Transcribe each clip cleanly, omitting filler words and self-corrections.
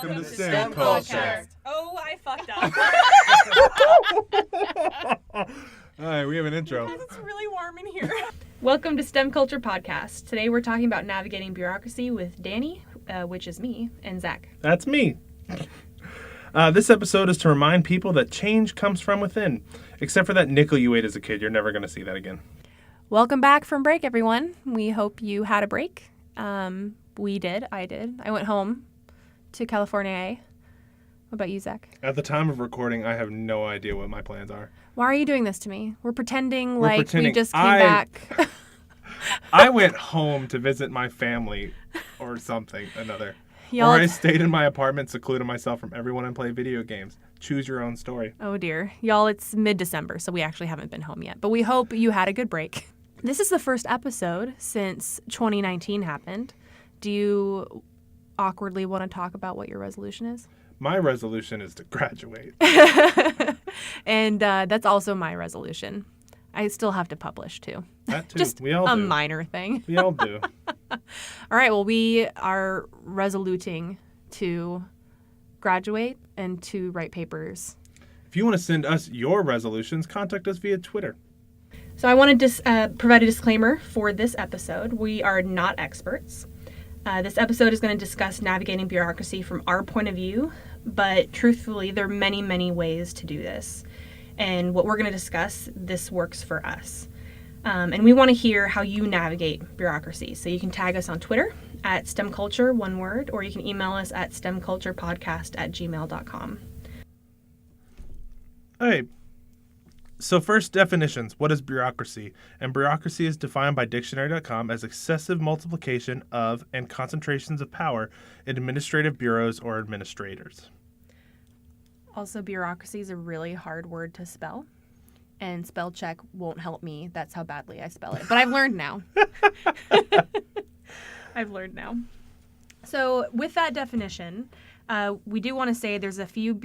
Welcome to STEMculture. Oh, I fucked up. All right, we have an intro. It's really warm in here. Welcome to STEMculture Podcast. Today we're talking about navigating bureaucracy with Dani, which is me, and Zach. That's me. This episode is to remind people that change comes from within. Except for that nickel you ate as a kid, you're never going to see that again. Welcome back from break, everyone. We hope you had a break. We did. I did. I went home to California. What about you, Zach? At the time of recording, I have no idea what my plans are. Why are you doing this to me? We're pretending we just came back. I went home to visit my family or something, another. Y'all, or I stayed in my apartment, secluded myself from everyone and played video games. Choose your own story. Oh, dear. Y'all, it's mid-December, so we actually haven't been home yet. But we hope you had a good break. This is the first episode since 2019 happened. Do you awkwardly want to talk about what your resolution is? My resolution is to graduate. And that's also my resolution. I still have to publish, too. That, too. Just we all a do. minor thing. We all do. All right, well, we are resoluting to graduate and to write papers. If you want to send us your resolutions, contact us via Twitter. So I want to provide a disclaimer for this episode. We are not experts. This episode is going to discuss navigating bureaucracy from our point of view, but truthfully, there are many, many ways to do this. And what we're going to discuss, this works for us. And we want to hear how you navigate bureaucracy. So you can tag us on Twitter at STEMculture, one word, or you can email us at STEMculturepodcast@gmail.com. Hey. So first, definitions. What is bureaucracy? And bureaucracy is defined by dictionary.com as excessive multiplication of and concentrations of power in administrative bureaus or administrators. Also, bureaucracy is a really hard word to spell, and spell check won't help me. That's how badly I spell it. But I've learned now. I've learned now. So with that definition, we do want to say there's a few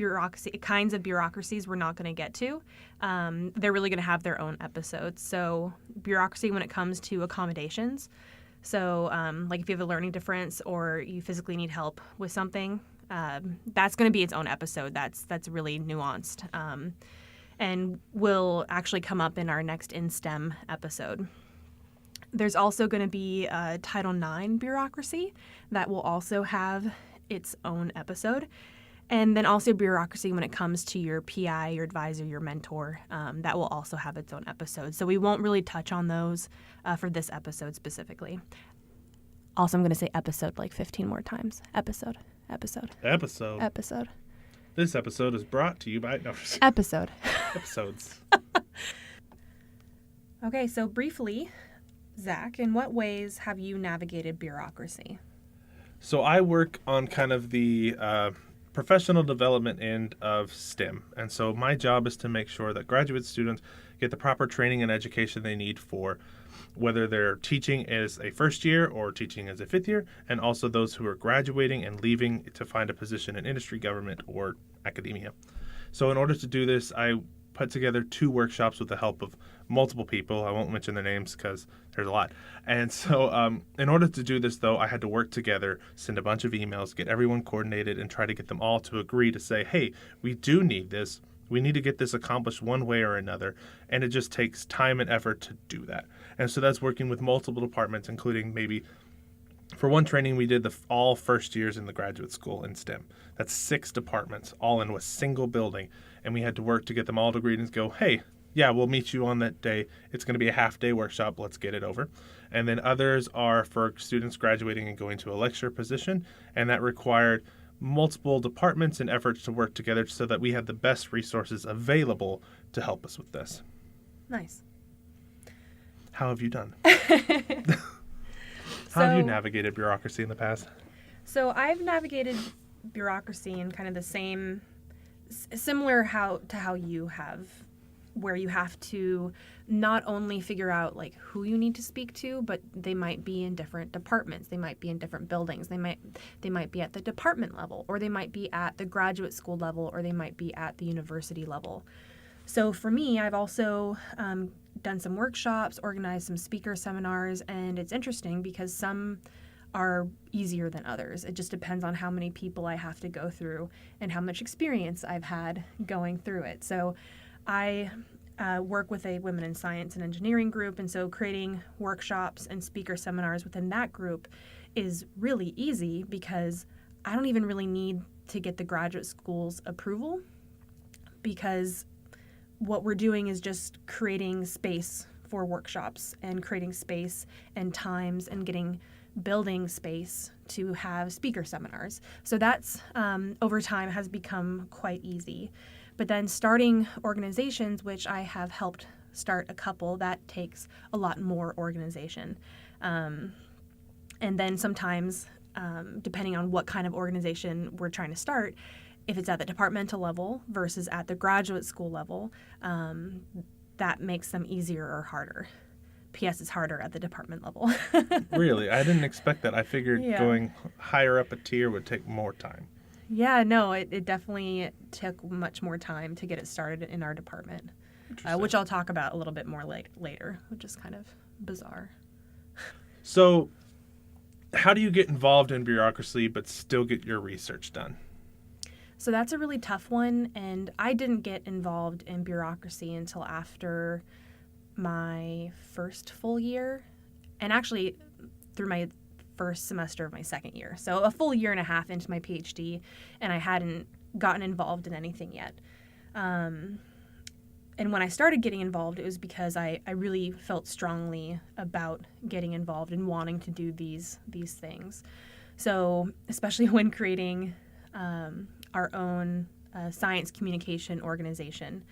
kinds of bureaucracies we're not going to get to. They're really going to have their own episodes. So bureaucracy when it comes to accommodations. So like if you have a learning difference or you physically need help with something, that's going to be its own episode. That's really nuanced and will actually come up in our next In STEM episode. There's also going to be Title IX bureaucracy that will also have its own episode. And then also bureaucracy when it comes to your PI, your advisor, your mentor, that will also have its own episode. So we won't really touch on those for this episode specifically. Also, I'm going to say episode like 15 more times. Episode. This episode is brought to you by... No. Episode. Episodes. Okay, so briefly, Zach, in what ways have you navigated bureaucracy? So I work on kind of the professional development end of STEM. And so my job is to make sure that graduate students get the proper training and education they need for whether they're teaching as a first year or teaching as a fifth year, and also those who are graduating and leaving to find a position in industry, government, or academia. So in order to do this, I put together 2 workshops with the help of multiple people. I won't mention their names because there's a lot. And so in order to do this, though, I had to work together, send a bunch of emails, get everyone coordinated, and try to get them all to agree to say, hey, we do need this. We need to get this accomplished one way or another. And it just takes time and effort to do that. And so that's working with multiple departments, including maybe for one training, we did all first years in the graduate school in STEM. That's 6 departments, all in a single building. And we had to work to get them all to agree and go, hey, yeah, we'll meet you on that day. It's going to be a half-day workshop. Let's get it over. And then others are for students graduating and going to a lecture position. And that required multiple departments and efforts to work together so that we had the best resources available to help us with this. Nice. How have you done? How have you navigated bureaucracy in the past? So I've navigated bureaucracy in kind of the similar to how you have, where you have to not only figure out like who you need to speak to, but they might be in different departments. They might be in different buildings. They might be at the department level, or they might be at the graduate school level, or they might be at the university level. So for me, I've also done some workshops, organized some speaker seminars, and it's interesting because some are easier than others. It just depends on how many people I have to go through and how much experience I've had going through it. So I work with a women in science and engineering group, and so creating workshops and speaker seminars within that group is really easy because I don't even really need to get the graduate school's approval, because what we're doing is just creating space for workshops and creating space and times and building space to have speaker seminars. So that's over time has become quite easy. But then starting organizations, which I have helped start a couple, that takes a lot more organization. And then sometimes, depending on what kind of organization we're trying to start, if it's at the departmental level versus at the graduate school level, that makes them easier or harder. P.S. It's harder at the department level. Really? I didn't expect that. I figured Yeah. going higher up a tier would take more time. Yeah, no, it definitely took much more time to get it started in our department, which I'll talk about a little bit more later, which is kind of bizarre. So, how do you get involved in bureaucracy but still get your research done? So that's a really tough one, and I didn't get involved in bureaucracy until after my first full year, and actually through my first semester of my second year. So a full year and a half into my PhD, and I hadn't gotten involved in anything yet. And when I started getting involved, it was because I really felt strongly about getting involved and wanting to do these things. So especially when creating our own science communication organization,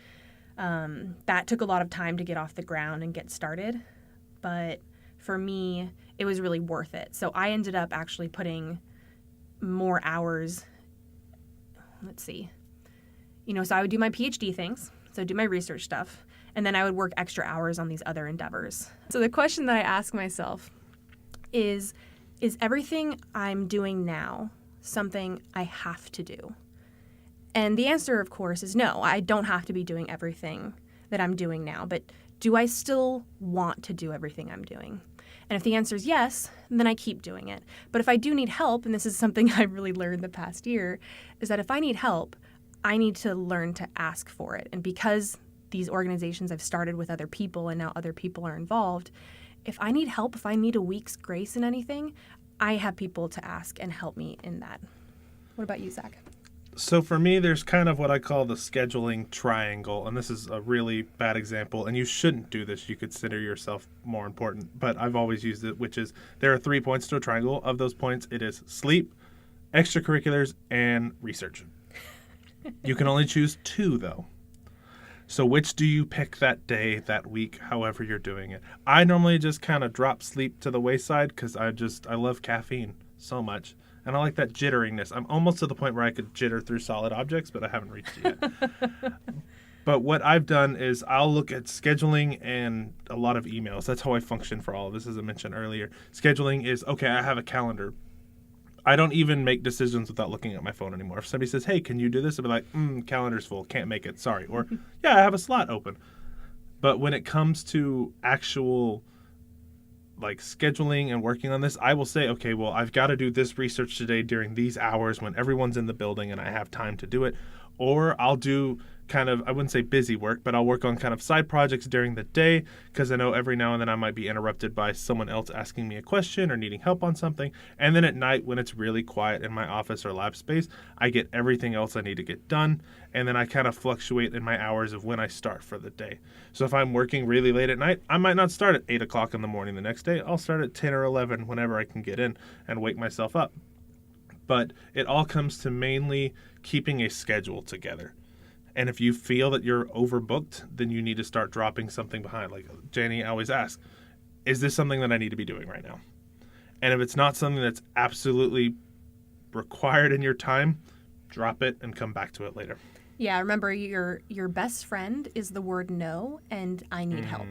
that took a lot of time to get off the ground and get started. But for me, it was really worth it. So I ended up actually putting more hours. Let's see. So I would do my PhD things, so do my research stuff, and then I would work extra hours on these other endeavors. So the question that I ask myself is everything I'm doing now something I have to do? And the answer, of course, is no. I don't have to be doing everything that I'm doing now, but do I still want to do everything I'm doing? And if the answer is yes, then I keep doing it. But if I do need help, and this is something I've really learned the past year, is that if I need help, I need to learn to ask for it. And because these organizations I've started with other people and now other people are involved, if I need help, if I need a week's grace in anything, I have people to ask and help me in that. What about you, Zach? So for me, there's kind of what I call the scheduling triangle, and this is a really bad example, and you shouldn't do this. You consider yourself more important, but I've always used it, which is there are 3 points to a triangle. Of those points, it is sleep, extracurriculars, and research. You can only choose 2, though. So which do you pick that day, that week, however you're doing it? I normally just kind of drop sleep to the wayside because I love caffeine so much. And I like that jitteriness. I'm almost to the point where I could jitter through solid objects, but I haven't reached it yet. But what I've done is I'll look at scheduling and a lot of emails. That's how I function for all of this, as I mentioned earlier. Scheduling is, okay, I have a calendar. I don't even make decisions without looking at my phone anymore. If somebody says, hey, can you do this? I'll be like, calendar's full, can't make it, sorry. Or, yeah, I have a slot open. But when it comes to actual like scheduling and working on this, I will say, okay, well, I've got to do this research today during these hours when everyone's in the building and I have time to do it. Or I'll do kind of, I wouldn't say busy work, but I'll work on kind of side projects during the day because I know every now and then I might be interrupted by someone else asking me a question or needing help on something. And then at night when it's really quiet in my office or lab space, I get everything else I need to get done. And then I kind of fluctuate in my hours of when I start for the day. So if I'm working really late at night, I might not start at 8 o'clock in the morning the next day. I'll start at 10 or 11 whenever I can get in and wake myself up. But it all comes to mainly keeping a schedule together. And if you feel that you're overbooked, then you need to start dropping something behind. Like Janie always asks, is this something that I need to be doing right now? And if it's not something that's absolutely required in your time, drop it and come back to it later. Yeah, remember your best friend is the word no, and I need help.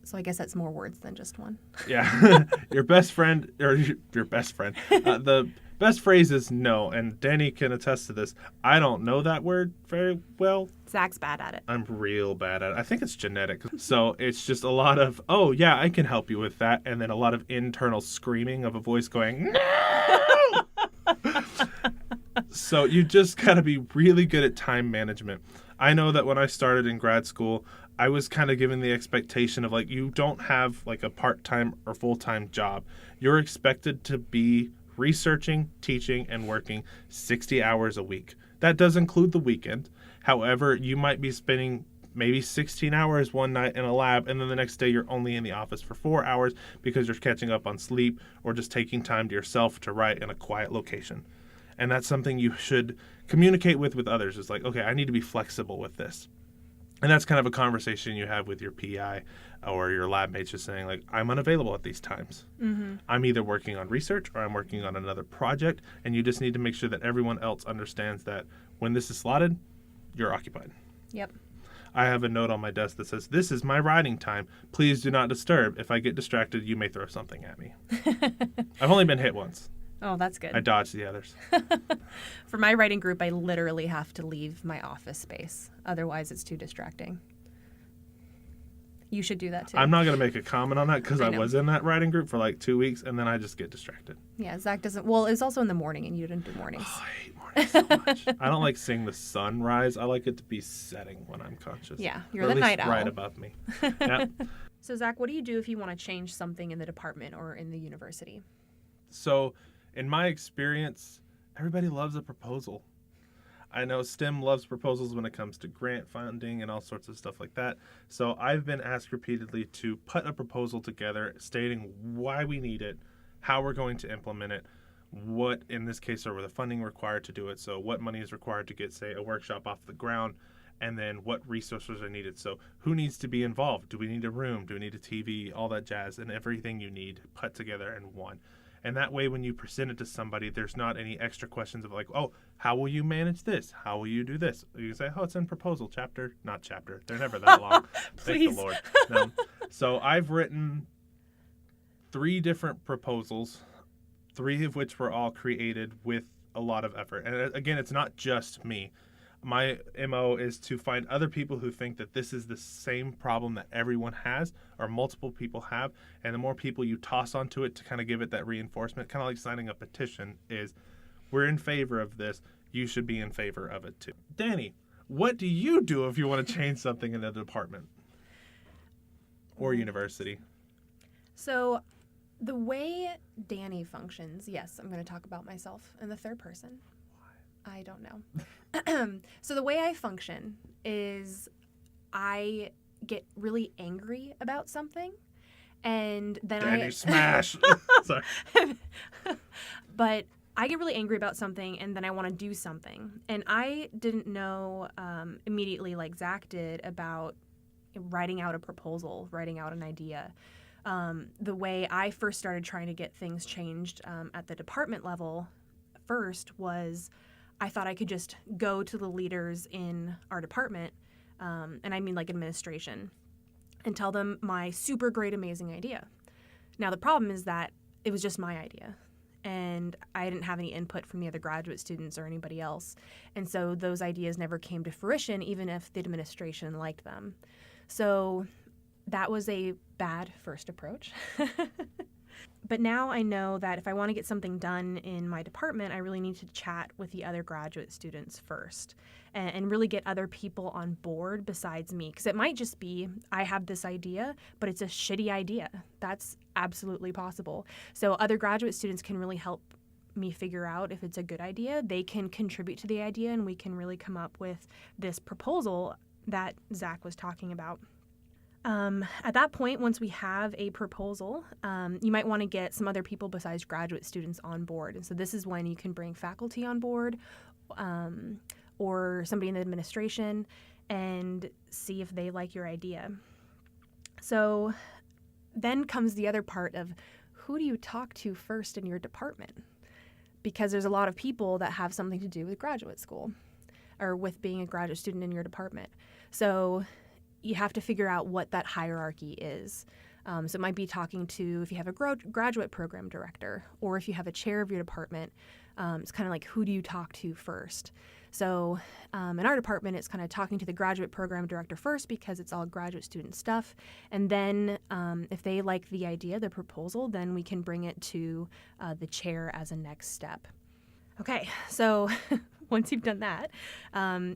So I guess that's more words than just one. Yeah. Your best friend, or your best friend, the Best phrase is no, and Danny can attest to this. I don't know that word very well. Zach's bad at it. I'm real bad at it. I think it's genetic. So it's just a lot of, oh, yeah, I can help you with that. And then a lot of internal screaming of a voice going, no! So you just got to be really good at time management. I know that when I started in grad school, I was kind of given the expectation of like, you don't have like a part-time or full-time job. You're expected to be researching, teaching, and working 60 hours a week. That does include the weekend. However, you might be spending maybe 16 hours one night in a lab, and then the next day you're only in the office for 4 hours because you're catching up on sleep or just taking time to yourself to write in a quiet location. And that's something you should communicate with others. It's like, okay, I need to be flexible with this. And that's kind of a conversation you have with your PI or your lab mates, just saying like, I'm unavailable at these times. Mm-hmm. I'm either working on research or I'm working on another project. And you just need to make sure that everyone else understands that when this is slotted, you're occupied. Yep. I have a note on my desk that says, this is my writing time. Please do not disturb. If I get distracted, you may throw something at me. I've only been hit once. Oh, that's good. I dodged the others. For my writing group, I literally have to leave my office space. Otherwise, it's too distracting. You should do that too. I'm not going to make a comment on that because I know. was in that writing group for like 2 weeks and then I just get distracted. Yeah, Zach doesn't. Well, it's also in the morning and you didn't do mornings. Oh, I hate mornings so much. I don't like seeing the sun rise. I like it to be setting when I'm conscious. Yeah, you're or the at least night owl. right above me. Yep. So, Zach, what do you do if you want to change something in the department or in the university? So, in my experience, everybody loves a proposal. I know STEM loves proposals when it comes to grant funding and all sorts of stuff like that. So I've been asked repeatedly to put a proposal together stating why we need it, how we're going to implement it, what, in this case, are the funding required to do it. So what money is required to get, say, a workshop off the ground, and then what resources are needed. So who needs to be involved? Do we need a room? Do we need a TV? All that jazz, and everything you need put together in one. And that way, when you present it to somebody, there's not any extra questions of like, oh, how will you manage this? How will you do this? You can say, oh, it's in proposal, chapter, not chapter. They're never that long. Thank the Lord. No. So I've written 3 different proposals, 3 of which were all created with a lot of effort. And again, it's not just me. My MO is to find other people who think that this is the same problem that everyone has or multiple people have. And the more people you toss onto it to kind of give it that reinforcement, kind of like signing a petition, is we're in favor of this. You should be in favor of it too. Danny, what do you do if you want to change something in the department or university? So the way Danny functions, yes, I'm going to talk about myself in the third person. I don't know. So the way I function is I get really angry about something, and then Danny smash. Sorry. But I get really angry about something, and then I want to do something. And I didn't know immediately, like Zach did, about writing out a proposal, writing out an idea. The way I first started trying to get things changed at the department level first was I thought I could just go to the leaders in our department, and I mean like administration, and tell them my super great, amazing idea. Now, the problem is that it was just my idea, and I didn't have any input from the other graduate students or anybody else. And so those ideas never came to fruition, even if the administration liked them. So that was a bad first approach. But now I know that if I want to get something done in my department, I really need to chat with the other graduate students first and really get other people on board besides me. Because it might just be, I have this idea, but it's a shitty idea. That's absolutely possible. So other graduate students can really help me figure out if it's a good idea. They can contribute to the idea, and we can really come up with this proposal that Zach was talking about. At that point, once we have a proposal, you might want to get some other people besides graduate students on board. And so this is when you can bring faculty on board or somebody in the administration and see if they like your idea. So then comes the other part of who do you talk to first in your department? Because there's a lot of people that have something to do with graduate school or with being a graduate student in your department. So you have to figure out what that hierarchy is. So it might be talking to, if you have a graduate program director, or if you have a chair of your department, it's kind of like, who do you talk to first? So in our department, it's kind of talking to the graduate program director first because it's all graduate student stuff. And then if they like the idea, the proposal, then we can bring it to the chair as a next step. Okay, so once you've done that,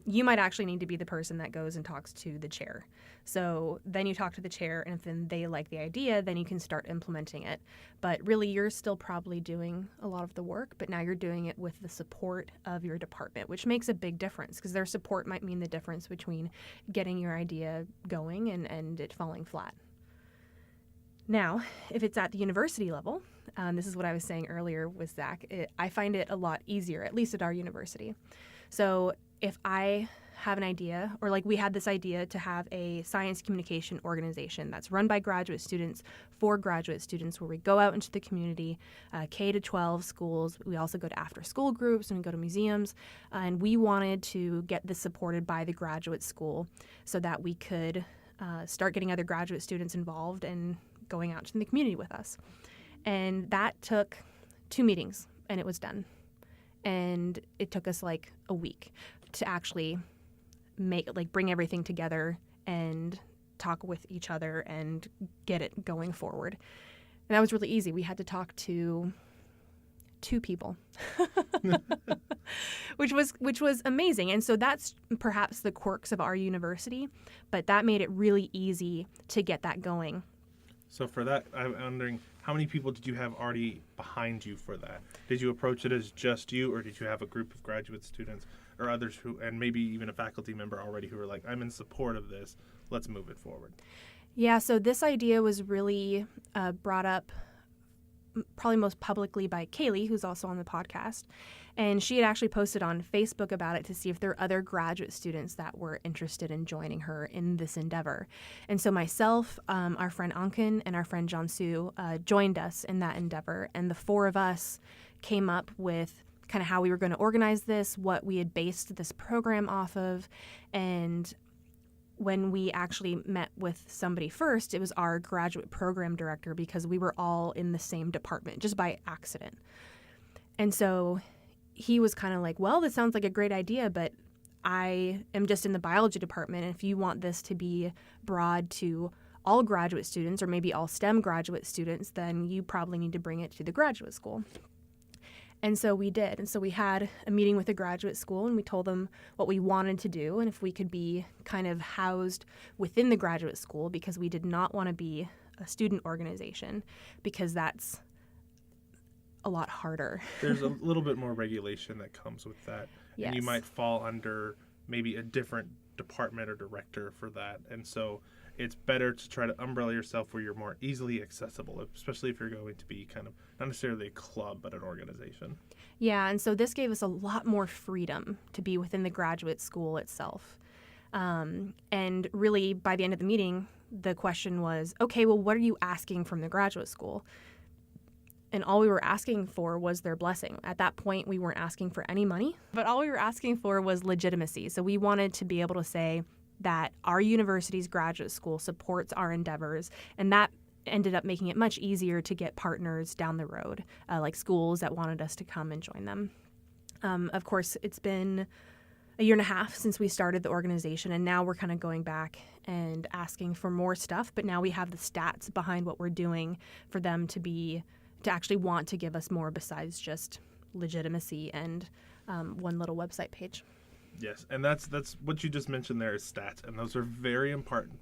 you might actually need to be the person that goes and talks to the chair. So then you talk to the chair, and if then they like the idea, then you can start implementing it. But really, you're still probably doing a lot of the work, but now you're doing it with the support of your department, which makes a big difference because their support might mean the difference between getting your idea going and it falling flat. Now, if it's at the university level, this is what I was saying earlier with Zach, I find it a lot easier, at least at our university. So if I have an idea, or like we had this idea to have a science communication organization that's run by graduate students for graduate students, where we go out into the community, K to 12 schools. We also go to after school groups and we go to museums. And we wanted to get this supported by the graduate school so that we could start getting other graduate students involved and going out to the community with us. And that took 2 meetings and it was done. And it took us like a week to actually bring everything together and talk with each other and get it going forward. And that was really easy. We had to talk to 2 people, which was amazing. And so that's perhaps the quirks of our university, but that made it really easy to get that going. So for that, I'm wondering, how many people did you have already behind you for that? Did you approach it as just you, or did you have a group of graduate students or others who, and maybe even a faculty member already who were like, I'm in support of this, let's move it forward? Yeah, so this idea was really brought up probably most publicly by Kaylee, who's also on the podcast. And she had actually posted on Facebook about it to see if there are other graduate students that were interested in joining her in this endeavor. And so myself, our friend Ankin, and our friend Jansu joined us in that endeavor. And the 4 of us came up with kind of how we were going to organize this, what we had based this program off of, and when we actually met with somebody first, it was our graduate program director because we were all in the same department just by accident. And so he was kind of like, well, this sounds like a great idea, but I am just in the biology department. And if you want this to be broad to all graduate students or maybe all STEM graduate students, then you probably need to bring it to the graduate school. And so we did. And so we had a meeting with the graduate school and we told them what we wanted to do and if we could be kind of housed within the graduate school, because we did not want to be a student organization because that's a lot harder. There's a little bit more regulation that comes with that. Yes. And you might fall under maybe a different department or director for that. And so it's better to try to umbrella yourself where you're more easily accessible, especially if you're going to be kind of not necessarily a club, but an organization. Yeah, and so this gave us a lot more freedom to be within the graduate school itself. And really, by the end of the meeting, the question was, okay, well, what are you asking from the graduate school? And all we were asking for was their blessing. At that point, we weren't asking for any money, but all we were asking for was legitimacy. So we wanted to be able to say that our university's graduate school supports our endeavors, and that ended up making it much easier to get partners down the road, like schools that wanted us to come and join them. Of course, it's been a year and a half since we started the organization, and now we're kind of going back and asking for more stuff, but now we have the stats behind what we're doing for them to actually want to give us more besides just legitimacy and one little website page. Yes, and that's what you just mentioned there is stats, and those are very important.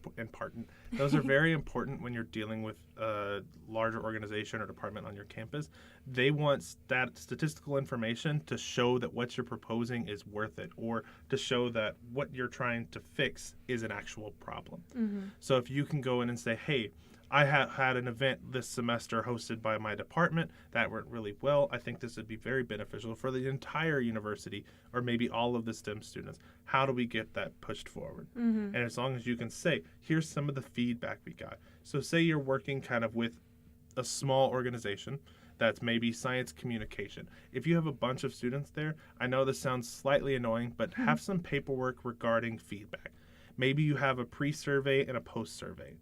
Those are very important when you're dealing with a larger organization or department on your campus. They want statistical information to show that what you're proposing is worth it, or to show that what you're trying to fix is an actual problem. Mm-hmm. So if you can go in and say, hey, I had an event this semester hosted by my department that went really well. I think this would be very beneficial for the entire university or maybe all of the STEM students. How do we get that pushed forward? Mm-hmm. And as long as you can say, here's some of the feedback we got. So say you're working kind of with a small organization that's maybe science communication. If you have a bunch of students there, I know this sounds slightly annoying, but have some paperwork regarding feedback. Maybe you have a pre-survey and a post-survey.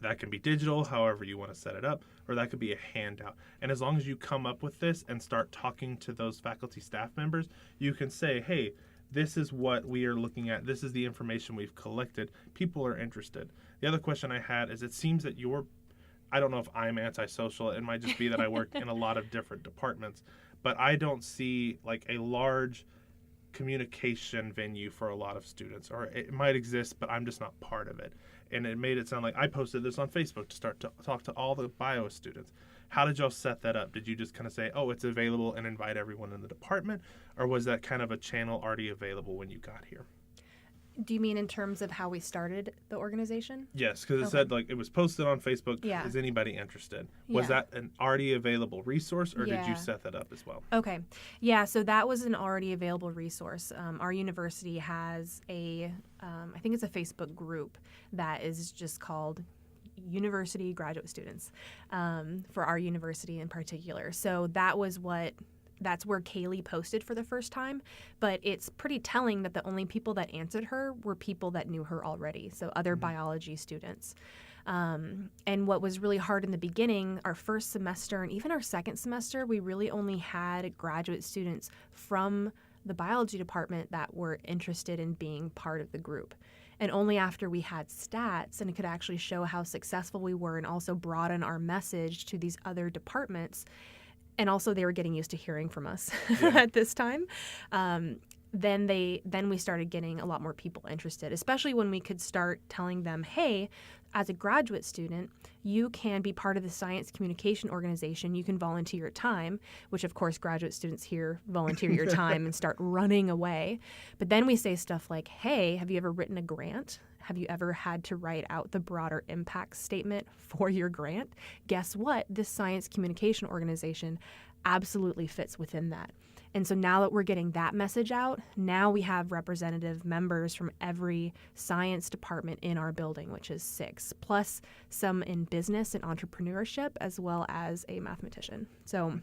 That can be digital, however you want to set it up, or that could be a handout. And as long as you come up with this and start talking to those faculty staff members, you can say, hey, this is what we are looking at. This is the information we've collected. People are interested. The other question I had is, it seems that I don't know if I'm antisocial. It might just be that I work in a lot of different departments, but I don't see like a large communication venue for a lot of students, or it might exist, but I'm just not part of it. And it made it sound like I posted this on Facebook to start to talk to all the bio students. How did y'all set that up? Did you just kind of say, oh, it's available and invite everyone in the department? Or was that kind of a channel already available when you got here? Do you mean in terms of how we started the organization? Yes, because it said like it was posted on Facebook. Yeah. Is anybody interested? Was that an already available resource, or did you set that up as well? Okay. Yeah, so that was an already available resource. Our university has I think it's a Facebook group that is just called University Graduate Students for our university in particular. So that's where Kaylee posted for the first time, but it's pretty telling that the only people that answered her were people that knew her already, so other biology students. And what was really hard in the beginning, our first semester and even our second semester, we really only had graduate students from the biology department that were interested in being part of the group. And only after we had stats and could actually show how successful we were and also broaden our message to these other departments, and also they were getting used to hearing from us at this time, then we started getting a lot more people interested, especially when we could start telling them, hey, as a graduate student, you can be part of the science communication organization. You can volunteer your time, which of course graduate students here volunteer your time and start running away. But then we say stuff like, hey, have you ever written a grant? Have you ever had to write out the broader impact statement for your grant? Guess what? This science communication organization absolutely fits within that. And so now that we're getting that message out, now we have representative members from every science department in our building, which is 6, plus some in business and entrepreneurship, as well as a mathematician. So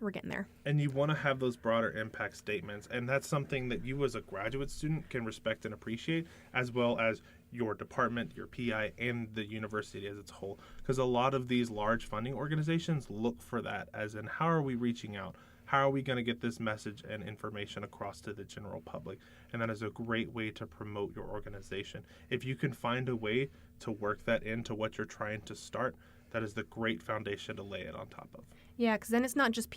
we're getting there. And you want to have those broader impact statements, and that's something that you as a graduate student can respect and appreciate, as well as your department, your PI, and the university as its whole. Because a lot of these large funding organizations look for that, as in, how are we reaching out? How are we going to get this message and information across to the general public? And that is a great way to promote your organization. If you can find a way to work that into what you're trying to start, that is the great foundation to lay it on top of. Yeah, because then it's not just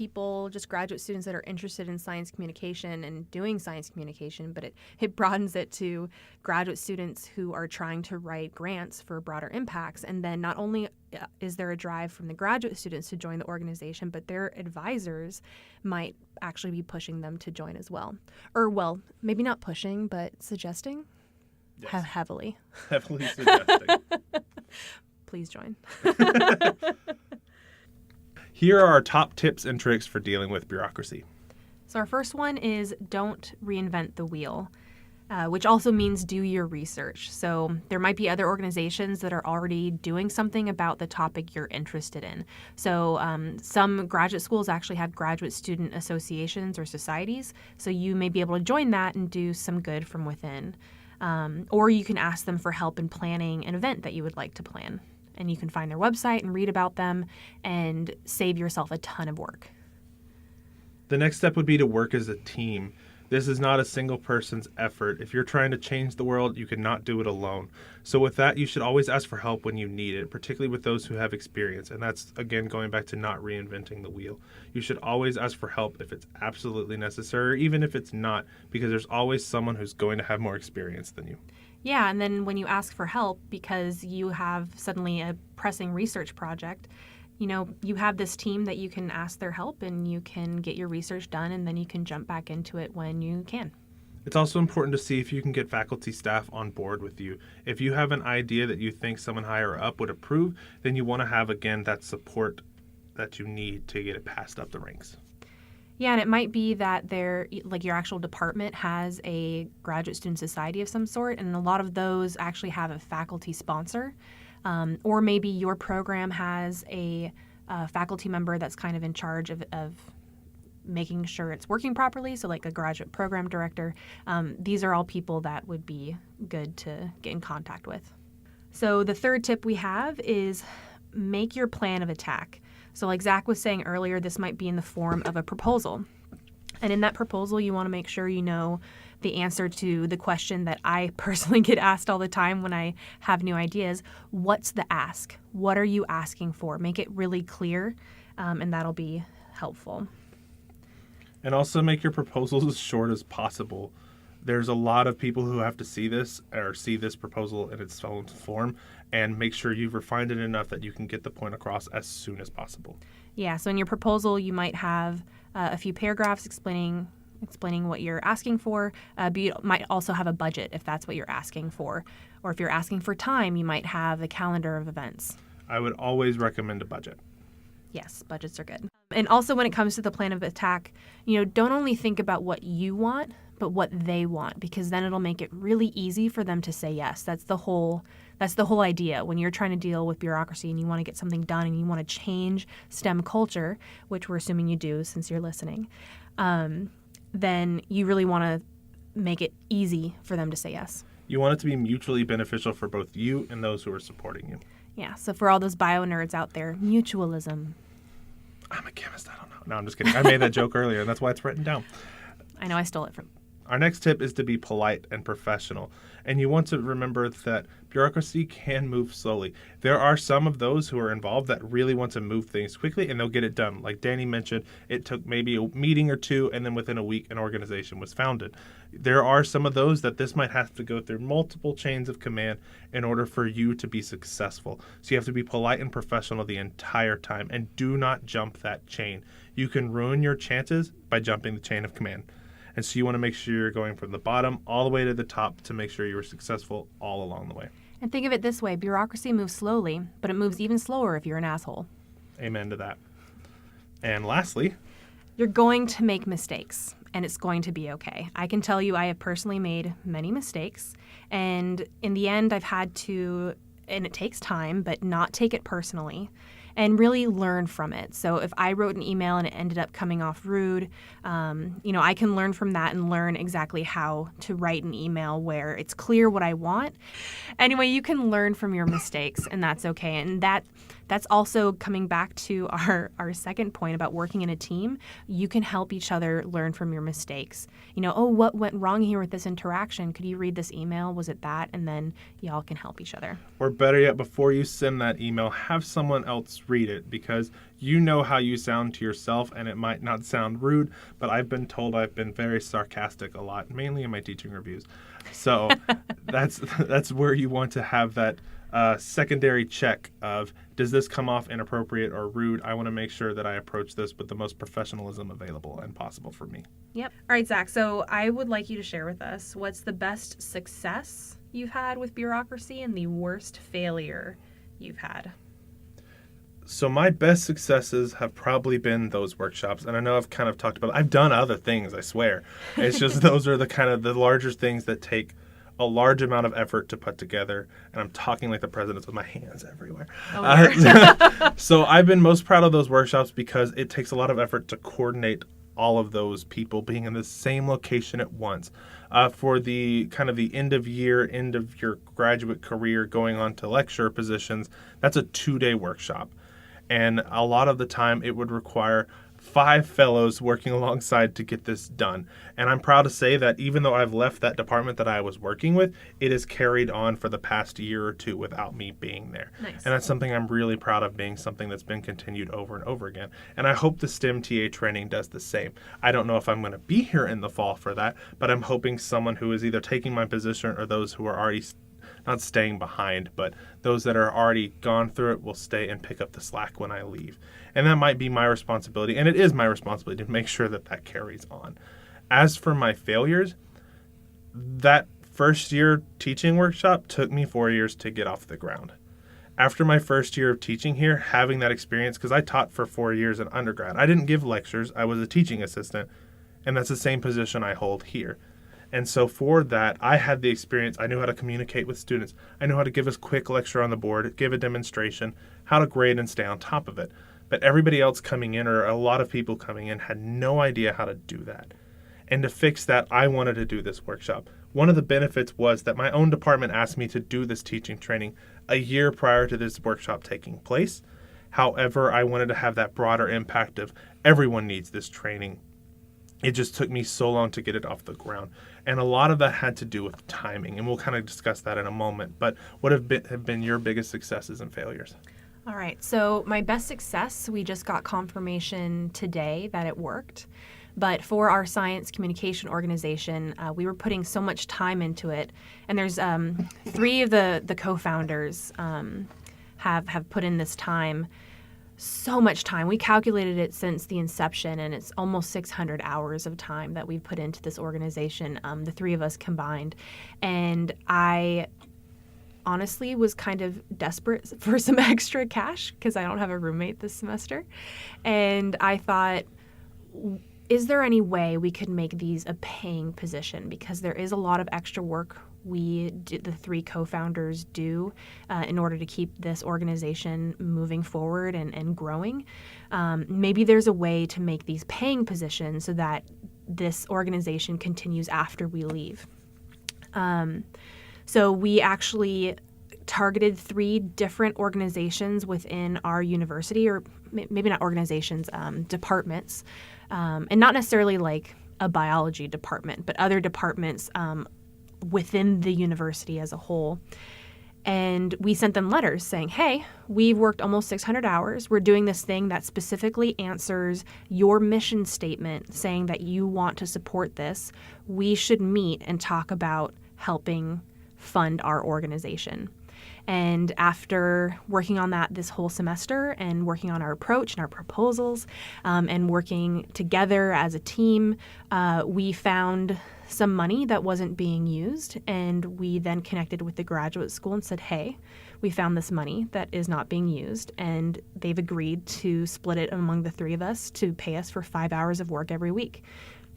graduate students that are interested in science communication and doing science communication, but it broadens it to graduate students who are trying to write grants for broader impacts. And then not only is there a drive from the graduate students to join the organization, but their advisors might actually be pushing them to join as well. Or, well, maybe not pushing, but suggesting. Yes. Heavily. Heavily suggesting. Please join. Here are our top tips and tricks for dealing with bureaucracy. So our first one is don't reinvent the wheel, which also means do your research. So there might be other organizations that are already doing something about the topic you're interested in. So some graduate schools actually have graduate student associations or societies. So you may be able to join that and do some good from within. Or you can ask them for help in planning an event that you would like to plan. And you can find their website and read about them and save yourself a ton of work. The next step would be to work as a team. This is not a single person's effort. If you're trying to change the world, you cannot do it alone. So with that, you should always ask for help when you need it, particularly with those who have experience. And that's, again, going back to not reinventing the wheel. You should always ask for help if it's absolutely necessary, or even if it's not, because there's always someone who's going to have more experience than you. Yeah, and then when you ask for help because you have suddenly a pressing research project, you have this team that you can ask their help and you can get your research done, and then you can jump back into it when you can. It's also important to see if you can get faculty staff on board with you. If you have an idea that you think someone higher up would approve, then you want to have, again, that support that you need to get it passed up the ranks. Yeah, and it might be that your actual department has a graduate student society of some sort, and a lot of those actually have a faculty sponsor. Or maybe your program has a faculty member that's kind of in charge of making sure it's working properly, so like a graduate program director. These are all people that would be good to get in contact with. So the third tip we have is make your plan of attack. So like Zach was saying earlier, this might be in the form of a proposal. And in that proposal, you want to make sure you know the answer to the question that I personally get asked all the time when I have new ideas. What's the ask? What are you asking for? Make it really clear, and that'll be helpful. And also make your proposals as short as possible. There's a lot of people who have to see this proposal in its own form, and make sure you've refined it enough that you can get the point across as soon as possible. Yeah, so in your proposal, you might have a few paragraphs explaining what you're asking for, but you might also have a budget if that's what you're asking for. Or if you're asking for time, you might have a calendar of events. I would always recommend a budget. Yes, budgets are good. And also when it comes to the plan of attack, don't only think about what you want, but what they want, because then it'll make it really easy for them to say yes. That's the whole idea. When you're trying to deal with bureaucracy and you want to get something done and you want to change STEM culture, which we're assuming you do since you're listening, then you really want to make it easy for them to say yes. You want it to be mutually beneficial for both you and those who are supporting you. Yeah, so for all those bio nerds out there, mutualism. I'm a chemist, I don't know. No, I'm just kidding. I made that joke earlier, and that's why it's written down. I know I stole it from... Our next tip is to be polite and professional. And you want to remember that bureaucracy can move slowly. There are some of those who are involved that really want to move things quickly, and they'll get it done. Like Dani mentioned, it took maybe a meeting or two, and then within a week, an organization was founded. There are some of those that this might have to go through multiple chains of command in order for you to be successful. So you have to be polite and professional the entire time, and do not jump that chain. You can ruin your chances by jumping the chain of command. And so you want to make sure you're going from the bottom all the way to the top to make sure you were successful all along the way. And think of it this way, bureaucracy moves slowly, but it moves even slower if you're an asshole. Amen to that. And lastly, you're going to make mistakes, and it's going to be okay. I can tell you I have personally made many mistakes, and in the end I've had to, and it takes time, but not take it personally and really learn from it. So if I wrote an email and it ended up coming off rude, I can learn from that and learn exactly how to write an email where it's clear what I want. Anyway, you can learn from your mistakes, and that's okay. And that's also coming back to our second point about working in a team. You can help each other learn from your mistakes. What went wrong here with this interaction? Could you read this email? Was it that? And then y'all can help each other. Or better yet, before you send that email, have someone else read it, because you know how you sound to yourself, and it might not sound rude, but I've been told I've been very sarcastic a lot, mainly in my teaching reviews. So that's where you want to have that secondary check of, does this come off inappropriate or rude? I want to make sure that I approach this with the most professionalism available and possible for me. Yep. All right, Zach, so I would like you to share with us what's the best success you've had with bureaucracy and the worst failure you've had. So my best successes have probably been those workshops. And I know I've kind of talked about, I've done other things, I swear. It's just those are the kind of the larger things that take a large amount of effort to put together. And I'm talking like the president with my hands everywhere. So I've been most proud of those workshops because it takes a lot of effort to coordinate all of those people being in the same location at once. For the kind of the end of your graduate career going on to lecturer positions, that's a 2-day workshop. And a lot of the time it would require 5 fellows working alongside to get this done. And I'm proud to say that even though I've left that department that I was working with, it has carried on for the past year or two without me being there. Nice. And that's something I'm really proud of, being something that's been continued over and over again. And I hope the STEM TA training does the same. I don't know if I'm going to be here in the fall for that, but I'm hoping someone who is either taking my position or those who are already not staying behind, but those that are already gone through it will stay and pick up the slack when I leave. And that might be my responsibility, and it is my responsibility to make sure that that carries on. As for my failures, that first year teaching workshop took me 4 years to get off the ground. After my first year of teaching here, having that experience, because I taught for 4 years in undergrad. I didn't give lectures, I was a teaching assistant, and that's the same position I hold here. And so for that, I had the experience. I knew how to communicate with students. I knew how to give a quick lecture on the board, give a demonstration, how to grade and stay on top of it. But everybody else coming in, or a lot of people coming in, had no idea how to do that. And to fix that, I wanted to do this workshop. One of the benefits was that my own department asked me to do this teaching training a year prior to this workshop taking place. However, I wanted to have that broader impact of everyone needs this training. It just took me so long to get it off the ground. And a lot of that had to do with timing, and we'll kind of discuss that in a moment. But what have been your biggest successes and failures? All right, so my best success, we just got confirmation today that it worked. But for our science communication organization, we were putting so much time into it. And there's 3 of the co-founders have put in this time, so much time. We calculated it since the inception, and it's almost 600 hours of time that we've put into this organization, the 3 of us combined. And I honestly was kind of desperate for some extra cash because I don't have a roommate this semester. And I thought, is there any way we could make these a paying position? Because there is a lot of extra work the 3 co-founders do in order to keep this organization moving forward and growing. Maybe there's a way to make these paying positions so that this organization continues after we leave. So we actually targeted 3 different organizations within our university, or maybe not organizations, departments, and not necessarily like a biology department, but other departments within the university as a whole. And we sent them letters saying, hey, we've worked almost 600 hours. We're doing this thing that specifically answers your mission statement saying that you want to support this. We should meet and talk about helping fund our organization. And after working on that this whole semester and working on our approach and our proposals and working together as a team, we found some money that wasn't being used. And we then connected with the graduate school and said, hey, we found this money that is not being used. And they've agreed to split it among the 3 of us to pay us for 5 hours of work every week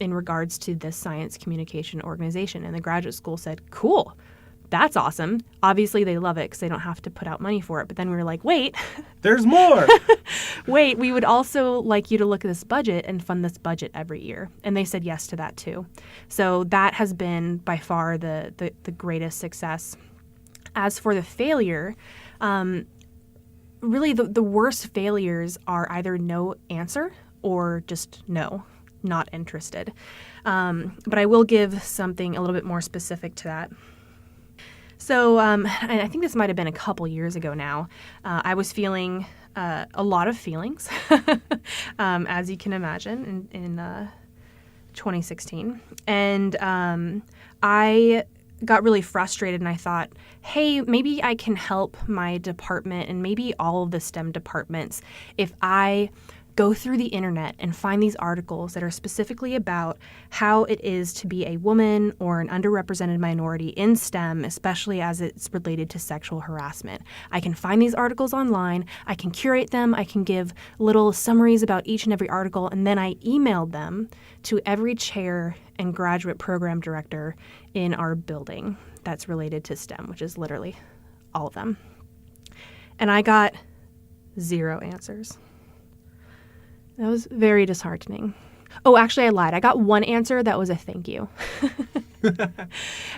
in regards to this science communication organization. And the graduate school said, cool. That's awesome. Obviously, they love it because they don't have to put out money for it. But then we were like, wait. There's more. Wait, we would also like you to look at this budget and fund this budget every year. And they said yes to that too. So that has been by far the greatest success. As for the failure, really the worst failures are either no answer or just no, not interested. But I will give something a little bit more specific to that. So, and I think this might have been a couple years ago now, I was feeling a lot of feelings, as you can imagine, in 2016. And I got really frustrated, and I thought, hey, maybe I can help my department and maybe all of the STEM departments if I go through the internet and find these articles that are specifically about how it is to be a woman or an underrepresented minority in STEM, especially as it's related to sexual harassment. I can find these articles online, I can curate them, I can give little summaries about each and every article, and then I emailed them to every chair and graduate program director in our building that's related to STEM, which is literally all of them. And I got 0 answers. That was very disheartening. Oh, actually, I lied. I got 1 answer that was a thank you.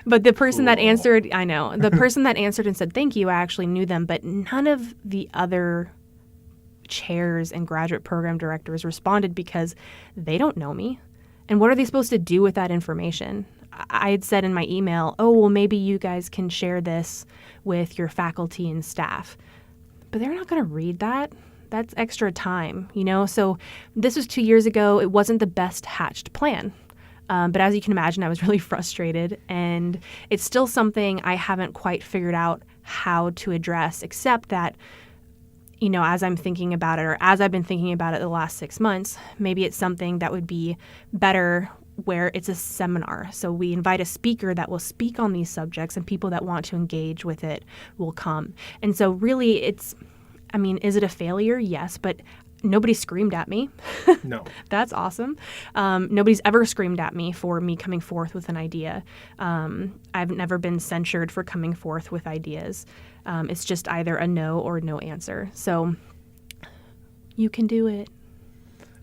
But the person that answered, I know, the person that answered and said thank you, I actually knew them, but none of the other chairs and graduate program directors responded because they don't know me. And what are they supposed to do with that information? I had said in my email, oh, well, maybe you guys can share this with your faculty and staff. But they're not going to read that. That's extra time, you know? So this was 2 years ago. It wasn't the best hatched plan. But as you can imagine, I was really frustrated. And it's still something I haven't quite figured out how to address, except that, you know, as I'm thinking about it, or as I've been thinking about it the last 6 months, maybe it's something that would be better where it's a seminar. So we invite a speaker that will speak on these subjects, and people that want to engage with it will come. And so really it's, I mean, is it a failure? Yes, but nobody screamed at me. No. That's awesome. Nobody's ever screamed at me for me coming forth with an idea. I've never been censured for coming forth with ideas. It's just either a no or no answer. So you can do it.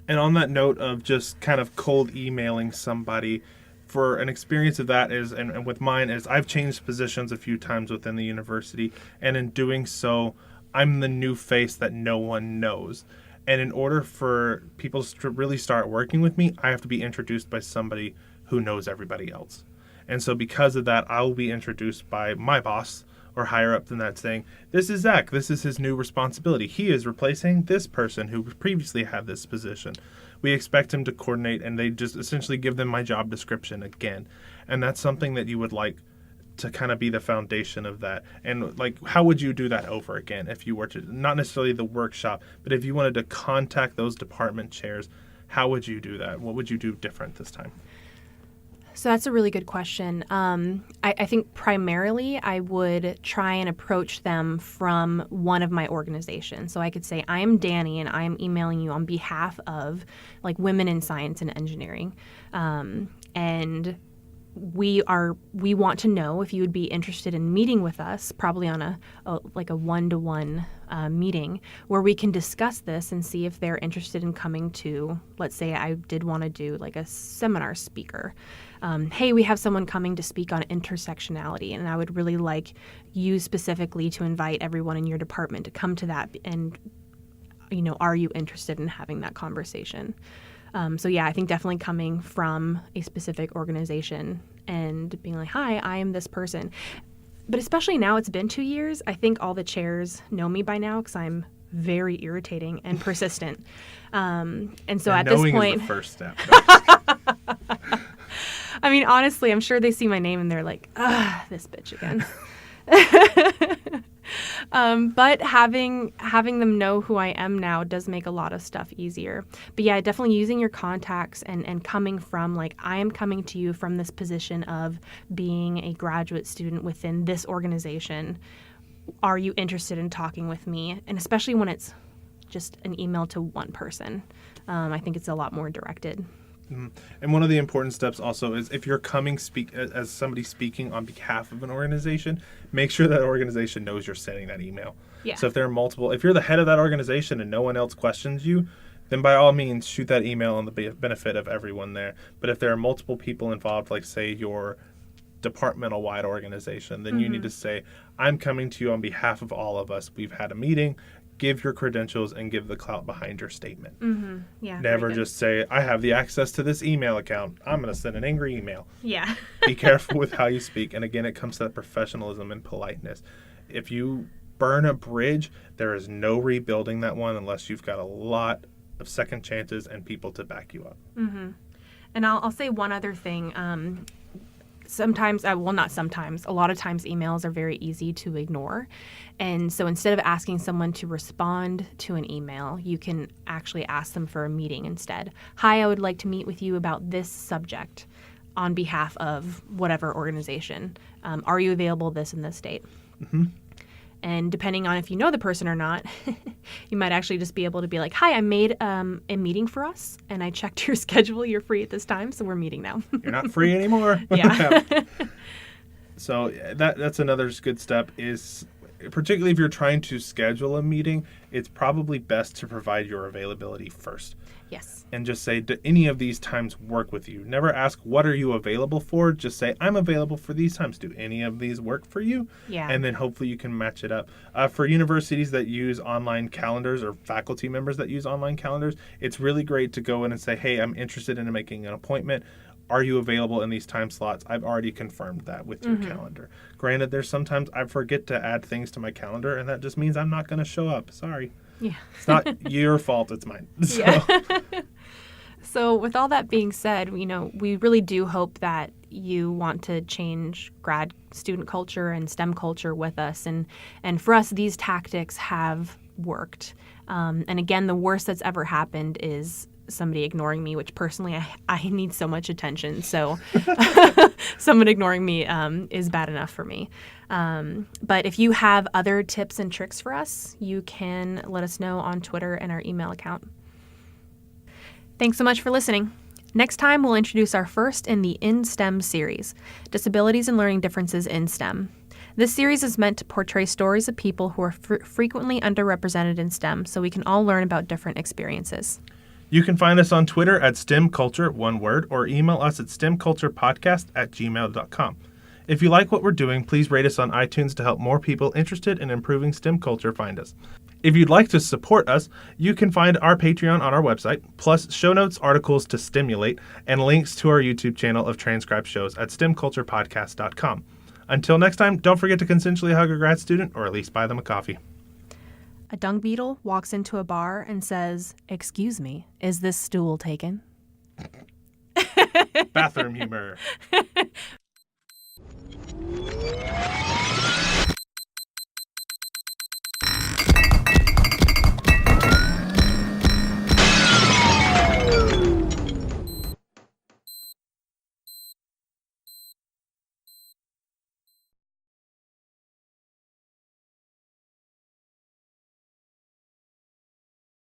And on that note of just kind of cold emailing somebody, for an experience of that is, and with mine is, I've changed positions a few times within the university, and in doing so, I'm the new face that no one knows. And in order for people to really start working with me, I have to be introduced by somebody who knows everybody else. And so because of that, I will be introduced by my boss or higher up than that, saying, this is Zach, this is his new responsibility. He is replacing this person who previously had this position. We expect him to coordinate, and they just essentially give them my job description again. And that's something that you would like to kind of be the foundation of that. And like, how would you do that over again if you were to, not necessarily the workshop, but if you wanted to contact those department chairs, how would you do that? What would you do different this time? So that's a really good question. I think primarily I would try and approach them from one of my organizations. So I could say, I am Dani and I am emailing you on behalf of like Women in Science and Engineering. And we want to know if you would be interested in meeting with us, probably on a one-to-one meeting where we can discuss this and see if they're interested in coming to, let's say I did want to do like a seminar speaker. Hey, we have someone coming to speak on intersectionality, and I would really like you specifically to invite everyone in your department to come to that. And, are you interested in having that conversation? So yeah, I think definitely coming from a specific organization and being like, hi, I am this person. But especially now it's been 2 years, I think all the chairs know me by now because I'm very irritating and persistent. And so at this point... Knowing is the first step. I mean, honestly, I'm sure they see my name and they're like, this bitch again. But having them know who I am now does make a lot of stuff easier. But yeah, definitely using your contacts and coming from like, I am coming to you from this position of being a graduate student within this organization. Are you interested in talking with me? And especially when it's just an email to one person, I think it's a lot more directed. And one of the important steps also is if you're coming as somebody speaking on behalf of an organization, make sure that organization knows you're sending that email. Yeah. So if there are multiple, if you're the head of that organization and no one else questions you, then by all means shoot that email on the benefit of everyone there. But if there are multiple people involved, like say your departmental wide organization, then you need to say, I'm coming to you on behalf of all of us. We've had a meeting. Give your credentials and give the clout behind your statement. Yeah. Never just say, I have the access to this email account. I'm going to send an angry email. Yeah. Be careful with how you speak. And again, it comes to that professionalism and politeness. If you burn a bridge, there is no rebuilding that one unless you've got a lot of second chances and people to back you up. And I'll say one other thing. Sometimes, not sometimes, a lot of times emails are very easy to ignore. And so instead of asking someone to respond to an email, you can actually ask them for a meeting instead. Hi, I would like to meet with you about this subject on behalf of whatever organization. Are you available this and this date? And depending on if you know the person or not, you might actually just be able to be like, hi, I made a meeting for us, and I checked your schedule. You're free at this time, so we're meeting now. You're not free anymore. Yeah. So that's another good step is, particularly if you're trying to schedule a meeting, it's probably best to provide your availability first. Yes. And just say, do any of these times work with you? Never ask, what are you available for? Just say, I'm available for these times. Do any of these work for you? Yeah. And then hopefully you can match it up. For universities that use online calendars or faculty members that use online calendars, it's really great to go in and say, hey, I'm interested in making an appointment. Are you available in these time slots? I've already confirmed that with your calendar. Granted, there's sometimes I forget to add things to my calendar, and that just means I'm not going to show up. Sorry. Yeah. It's not your fault, it's mine. So. Yeah. So with all that being said, we really do hope that you want to change grad student culture and STEM culture with us. And for us, these tactics have worked. And again, the worst that's ever happened is somebody ignoring me, which personally I need so much attention. So someone ignoring me is bad enough for me. But if you have other tips and tricks for us, you can let us know on Twitter and our email account. Thanks so much for listening. Next time, we'll introduce our first in the In STEM series, Disabilities and Learning Differences in STEM. This series is meant to portray stories of people who are frequently underrepresented in STEM so we can all learn about different experiences. You can find us on Twitter at STEMculture, one word, or email us at stemculturepodcast@gmail.com. If you like what we're doing, please rate us on iTunes to help more people interested in improving STEM culture find us. If you'd like to support us, you can find our Patreon on our website, plus show notes, articles to stimulate, and links to our YouTube channel of transcribed shows at stemculturepodcast.com. Until next time, don't forget to consensually hug a grad student, or at least buy them a coffee. A dung beetle walks into a bar and says, "Excuse me, is this stool taken?" Bathroom humor.